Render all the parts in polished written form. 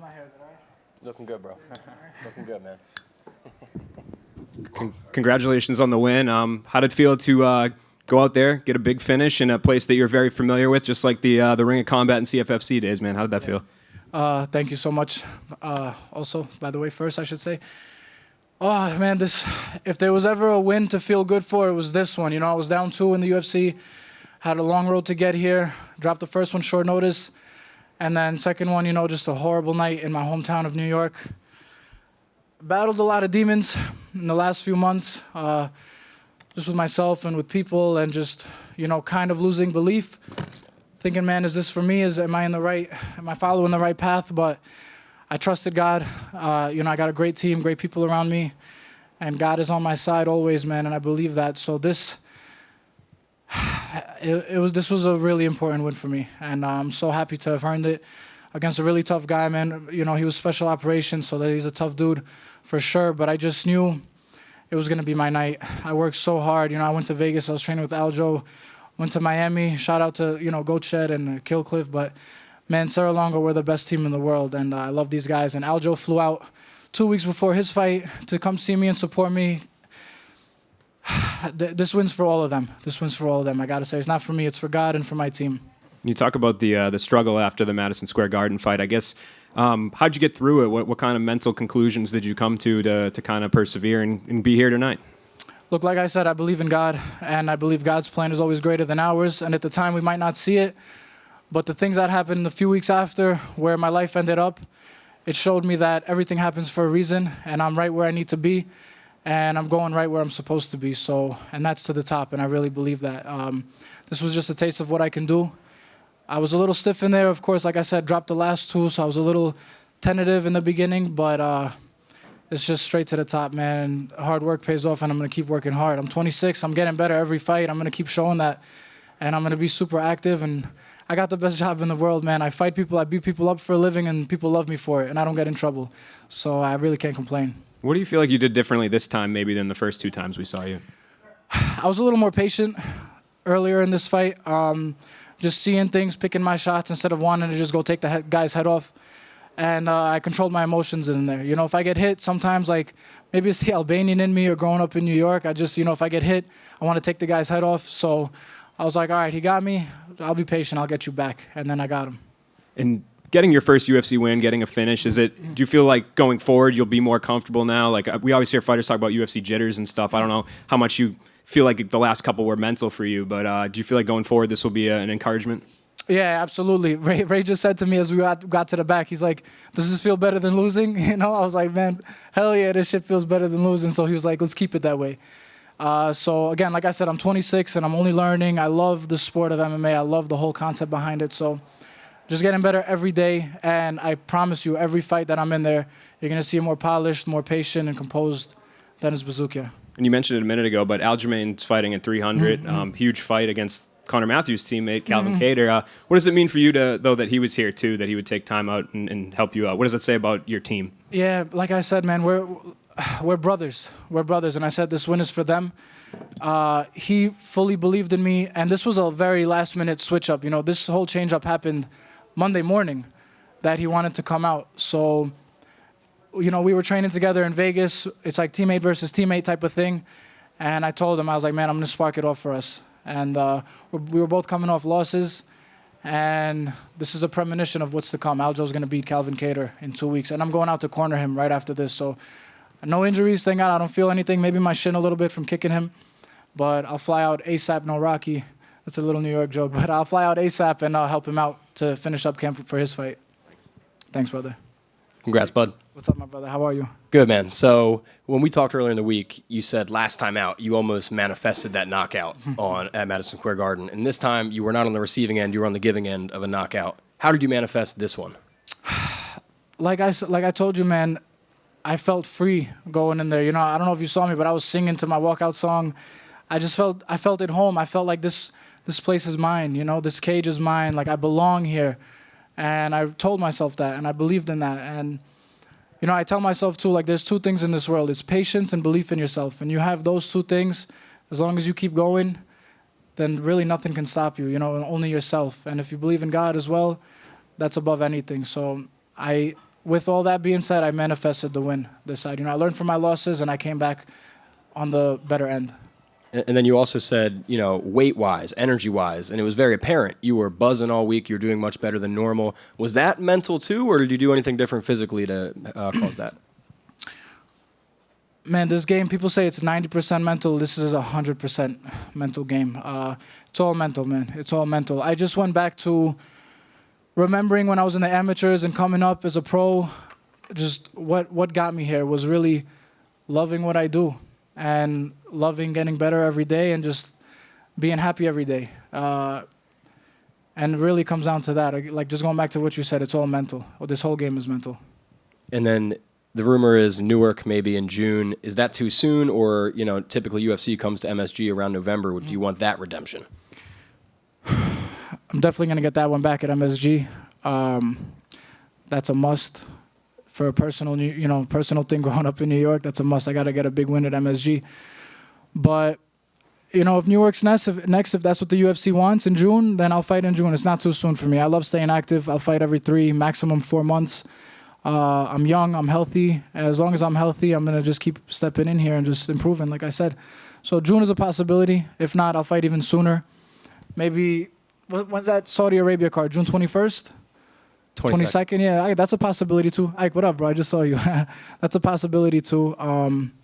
my hair? Is it all right? Looking good, bro. Looking good, man. Congratulations on the win. How did it feel to go out there, get a big finish in a place that you're very familiar with, just like the Ring of Combat and CFFC days, man? How did that feel? Thank you so much. Also, by the way, first I should say, oh man, if there was ever a win to feel good for, it was this one. You know, I was down 2 in the UFC, had a long road to get here, dropped the first one short notice, and then second one, you know, just a horrible night in my hometown of New York. Battled a lot of demons in the last few months, just with myself and with people, and just, you know, kind of losing belief. Thinking, man, is this for me? Am I following the right path? But I trusted God. You know, I got a great team, great people around me, and God is on my side always, man, and I believe that. So this was a really important win for me, and I'm so happy to have earned it against a really tough guy, man. You know, he was special operations, so that he's a tough dude for sure, but I just knew it was going to be my night. I worked so hard. You know, I went to Vegas. I was training with Aljo. Went to Miami. Shout out to, you know, Goat Shed and Killcliff. But, man, Serra Longo, we're the best team in the world, and I love these guys. And Aljo flew out 2 weeks before his fight to come see me and support me. This wins for all of them. This wins for all of them, I got to say. It's not for me. It's for God and for my team. You talk about the struggle after the Madison Square Garden fight. I guess, how'd you get through it? What kind of mental conclusions did you come to kind of persevere and be here tonight? Look, like I said, I believe in God, and I believe God's plan is always greater than ours. And at the time, we might not see it, but the things that happened a few weeks after, where my life ended up, it showed me that everything happens for a reason, and I'm right where I need to be, and I'm going right where I'm supposed to be. So, and that's to the top, and I really believe that. This was just a taste of what I can do. I was a little stiff in there, of course. Like I said, dropped the last 2, so I was a little tentative in the beginning, but it's just straight to the top, man. And hard work pays off, and I'm going to keep working hard. I'm 26. I'm getting better every fight. I'm going to keep showing that, and I'm going to be super active. And I got the best job in the world, man. I fight people. I beat people up for a living, and people love me for it, and I don't get in trouble. So I really can't complain. What do you feel like you did differently this time maybe than the first 2 times we saw you? I was a little more patient earlier in this fight. Just seeing things, picking my shots instead of wanting to just go take the guy's head off. And I controlled my emotions in there. You know, if I get hit, sometimes, like, maybe it's the Albanian in me or growing up in New York. I just, you know, if I get hit, I want to take the guy's head off. So I was like, all right, he got me. I'll be patient. I'll get you back. And then I got him. And getting your first UFC win, getting a finish, do you feel like going forward you'll be more comfortable now? Like, we always hear fighters talk about UFC jitters and stuff. I don't know how much you feel like the last couple were mental for you, but do you feel like going forward this will be an encouragement? Yeah, absolutely. Ray just said to me as we got to the back, he's like, does this feel better than losing? You know, I was like, man, hell yeah, this shit feels better than losing. So he was like, let's keep it that way. So again, like I said, I'm 26 and I'm only learning. I love the sport of MMA. I love the whole concept behind it. So just getting better every day. And I promise you, every fight that I'm in there, you're going to see more polished, more patient, and composed than is Buzukja. And you mentioned it a minute ago, but Aljamain's fighting at 300. Huge fight against Conor Matthews' teammate, Calvin Kattar. What does it mean for you, though, that he was here, too, that he would take time out and help you out? What does that say about your team? Yeah, like I said, man, we're brothers. We're brothers, and I said this win is for them. He fully believed in me, and this was a very last-minute switch-up. You know, this whole change-up happened Monday morning that he wanted to come out. So, you know, we were training together in Vegas. It's like teammate versus teammate type of thing. And I told him, I was like, man, I'm going to spark it off for us. And we were both coming off losses, and this is a premonition of what's to come. Aljo's going to beat Calvin Kattar in 2 weeks, and I'm going out to corner him right after this. So no injuries, thank God. I don't feel anything. Maybe my shin a little bit from kicking him, but I'll fly out ASAP, no Rocky. That's a little New York joke, but I'll fly out ASAP and I'll help him out to finish up camp for his fight. Thanks, brother. Congrats, bud. What's up, my brother? How are you? Good, man. So when we talked earlier in the week, you said last time out you almost manifested that knockout at Madison Square Garden. And this time you were not on the receiving end, you were on the giving end of a knockout. How did you manifest this one? Like I told you, man, I felt free going in there. You know, I don't know if you saw me, but I was singing to my walkout song. I felt at home. I felt like this place is mine, you know, this cage is mine. Like, I belong here. And I told myself that, and I believed in that. And, you know, I tell myself, too, like, there's 2 things in this world. It's patience and belief in yourself. And you have those 2 things, as long as you keep going, then really nothing can stop you, you know, only yourself. And if you believe in God as well, that's above anything. So I with all that being said, I manifested the win this side. You know, I learned from my losses, and I came back on the better end. And then you also said, you know, weight-wise, energy-wise, and it was very apparent. You were buzzing all week. You were doing much better than normal. Was that mental too, or did you do anything different physically to cause that? Man, this game, people say it's 90% mental. This is a 100% mental game. It's all mental, man. It's all mental. I just went back to remembering when I was in the amateurs and coming up as a pro. Just what got me here was really loving what I do and loving getting better every day and just being happy every day. And it really comes down to that. Like, just going back to what you said, it's all mental. This whole game is mental. And then the rumor is Newark maybe in June. Is that too soon, or, you know, typically UFC comes to MSG around November? Do you want that redemption? I'm definitely going to get that one back at MSG. That's a must for a personal, personal thing growing up in New York. That's a must. I got to get a big win at MSG. But, you know, if Newark's next, if that's what the UFC wants in June, then I'll fight in June. It's not too soon for me. I love staying active. I'll fight every 3, maximum 4 months. I'm young, I'm healthy. As long as I'm healthy, I'm going to just keep stepping in here and just improving, like I said. So June is a possibility. If not, I'll fight even sooner. Maybe, when's that Saudi Arabia card? June 21st? 22nd? Yeah, that's a possibility too. Ike, what up, bro? I just saw you. That's a possibility too.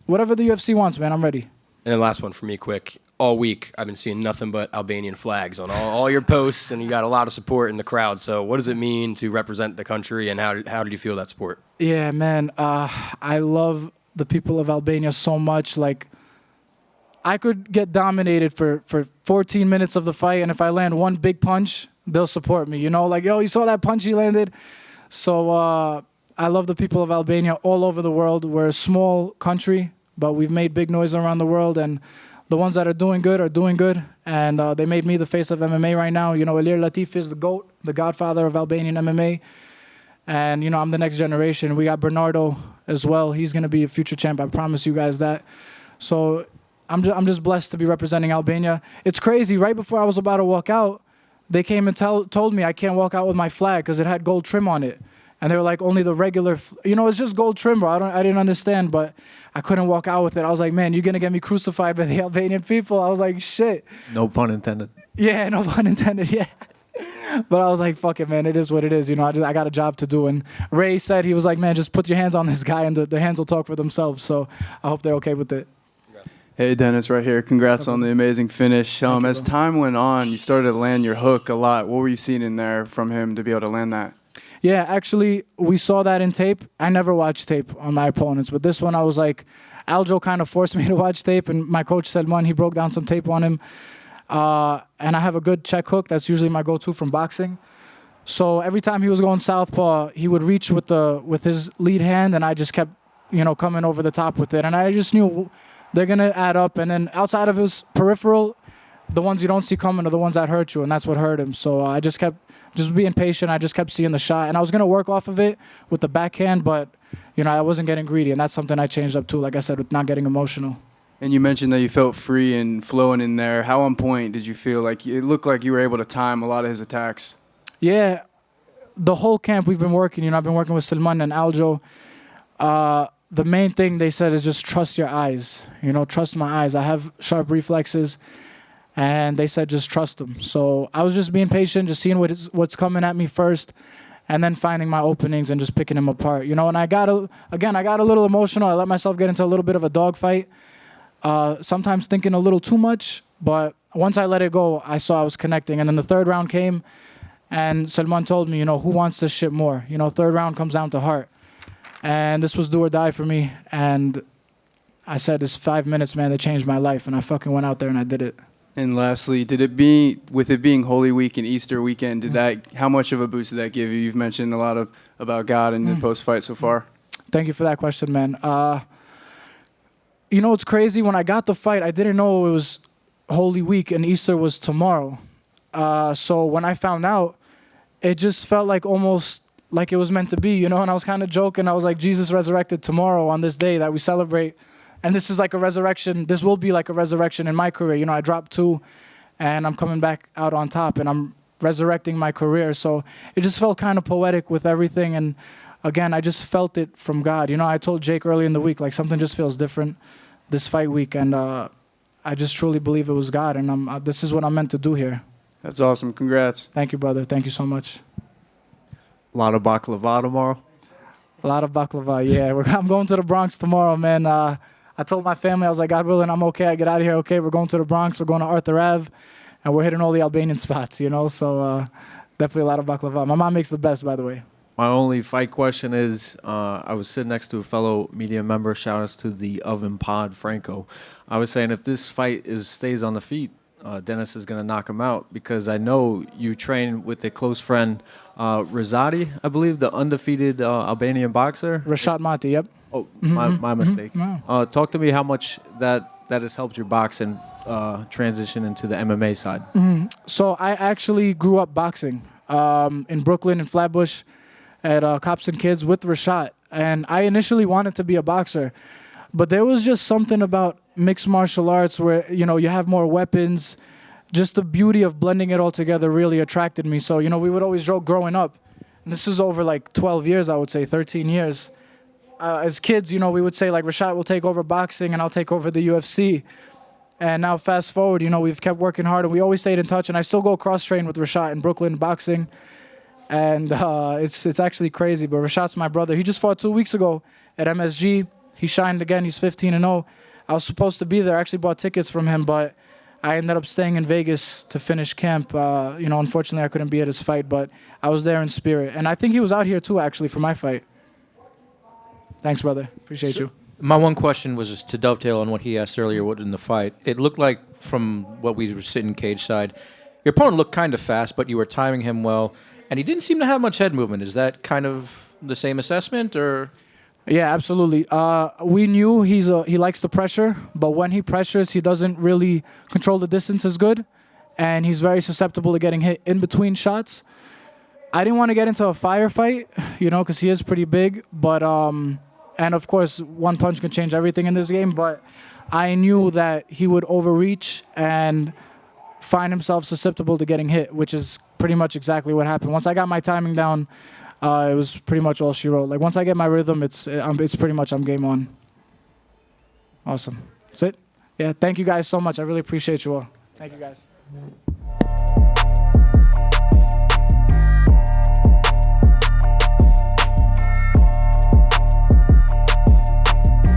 Whatever the UFC wants, man, I'm ready. And then last one for me, quick. All week, I've been seeing nothing but Albanian flags on all your posts, and you got a lot of support in the crowd. So what does it mean to represent the country, and how did you feel that support? Yeah, man. I love the people of Albania so much. Like, I could get dominated for 14 minutes of the fight, and if I land one big punch, they'll support me. You know, like, yo, you saw that punch he landed? So I love the people of Albania all over the world. We're a small country, but we've made big noise around the world, and the ones that are doing good, and they made me the face of MMA right now. You know, Ilir Latif is the GOAT, the godfather of Albanian MMA, and, you know, I'm the next generation. We got Bernardo as well. He's going to be a future champ, I promise you guys that. So I'm just blessed to be representing Albania. It's crazy. Right before I was about to walk out, they came and told me I can't walk out with my flag because it had gold trim on it. And they were like, only the regular, it's just gold trim, bro. I didn't understand, but I couldn't walk out with it. I was like, man, you're going to get me crucified by the Albanian people. I was like, shit. No pun intended. Yeah, no pun intended, yeah. But I was like, fuck it, man. It is what it is. You know, I got a job to do. And Ray said, he was like, man, just put your hands on this guy and the hands will talk for themselves. So I hope they're okay with it. Hey, Dennis, right here. Congrats on the amazing finish. As time went on, you started to land your hook a lot. What were you seeing in there from him to be able to land that? Yeah, actually, we saw that in tape. I never watched tape on my opponents, but this one I was like, Aljo kind of forced me to watch tape, and my coach said, man, he broke down some tape on him. And I have a good check hook. That's usually my go-to from boxing. So every time he was going southpaw, he would reach with his lead hand, and I just kept, coming over the top with it. And I just knew they're going to add up. And then outside of his peripheral, the ones you don't see coming are the ones that hurt you, and that's what hurt him. So I just kept being patient. I just kept seeing the shot. And I was going to work off of it with the backhand, but, I wasn't getting greedy. And that's something I changed up too, like I said, with not getting emotional. And you mentioned that you felt free and flowing in there. How on point did you feel? Like it looked like you were able to time a lot of his attacks. Yeah, the whole camp we've been working. I've been working with Salman and Aljo. The main thing they said is just trust your eyes. Trust my eyes. I have sharp reflexes, and they said just trust them. So I was just being patient, just seeing what's coming at me first, and then finding my openings and just picking them apart. And I got a little emotional. I let myself get into a little bit of a dogfight. Sometimes thinking a little too much, but once I let it go, I saw I was connecting. And then the third round came, and Salman told me, who wants this shit more? Third round comes down to heart. And this was do or die for me. And I said, this 5 minutes, man, that changed my life. And I fucking went out there and I did it. And lastly, with it being Holy Week and Easter weekend, how much of a boost did that give you? You've mentioned a lot about God in the post-fight so far. Thank you for that question, man. It's crazy. When I got the fight, I didn't know it was Holy Week and Easter was tomorrow. So when I found out, it just felt like almost like it was meant to be, and I was kind of joking. I was like, Jesus resurrected tomorrow on this day that we celebrate. And this is like a resurrection. This will be like a resurrection in my career. I dropped 2 and I'm coming back out on top and I'm resurrecting my career. So it just felt kind of poetic with everything. And again, I just felt it from God. You know, I told Jake early in the week, like something just feels different this fight week, and I just truly believe it was God, and this is what I'm meant to do here. That's awesome. Congrats. Thank you, brother. Thank you so much. A lot of baklava tomorrow. A lot of baklava, yeah. I'm going to the Bronx tomorrow, man. I told my family, I was like, God willing, I'm okay. I get out of here, okay. We're going to the Bronx. We're going to Arthur Ave, and we're hitting all the Albanian spots, you know. So definitely a lot of baklava. My mom makes the best, by the way. My only fight question is, I was sitting next to a fellow media member. Shout outs to the Oven Pod, Franco. I was saying if this fight stays on the feet, Dennis is going to knock him out, because I know you train with a close friend, Rizadi, I believe, the undefeated Albanian boxer. Rashad Mati, yep. Oh, my mistake. Wow. Talk to me how much that has helped your boxing transition into the MMA side. So I actually grew up boxing in Brooklyn, in Flatbush, at Cops and Kids with Rashad. And I initially wanted to be a boxer, but there was just something about mixed martial arts where, you know, you have more weapons. Just the beauty of blending it all together really attracted me. So, you know, we would always joke growing up, and this is over like 12 years, I would say, 13 years. As kids, you know, we would say like Rashad will take over boxing and I'll take over the UFC. And now fast forward, you know, we've kept working hard and we always stayed in touch. And I still go cross-train with Rashad in Brooklyn boxing. And it's actually crazy, but Rashad's my brother. He just fought 2 weeks ago at MSG. He shined again. He's 15-0. I was supposed to be there. I actually bought tickets from him, but I ended up staying in Vegas to finish camp. You know, unfortunately, I couldn't be at his fight, but I was there in spirit. And I think he was out here too, actually, for my fight. Thanks, brother. Appreciate you. My one question was just to dovetail on what he asked earlier in the fight. It looked like, from what we were sitting cage side, your opponent looked kind of fast, but you were timing him well, and he didn't seem to have much head movement. Is that kind of the same assessment, or? Yeah, absolutely. We knew he likes the pressure, but when he pressures, he doesn't really control the distance as good, and he's very susceptible to getting hit in between shots. I didn't want to get into a firefight, you know, because he is pretty big, but and of course, one punch can change everything in this game, but I knew that he would overreach and find himself susceptible to getting hit, which is pretty much exactly what happened. Once I got my timing down, it was pretty much all she wrote. Like, once I get my rhythm, it's pretty much I'm game on. Awesome. That's it. Yeah, thank you guys so much. I really appreciate you all. Thank you guys.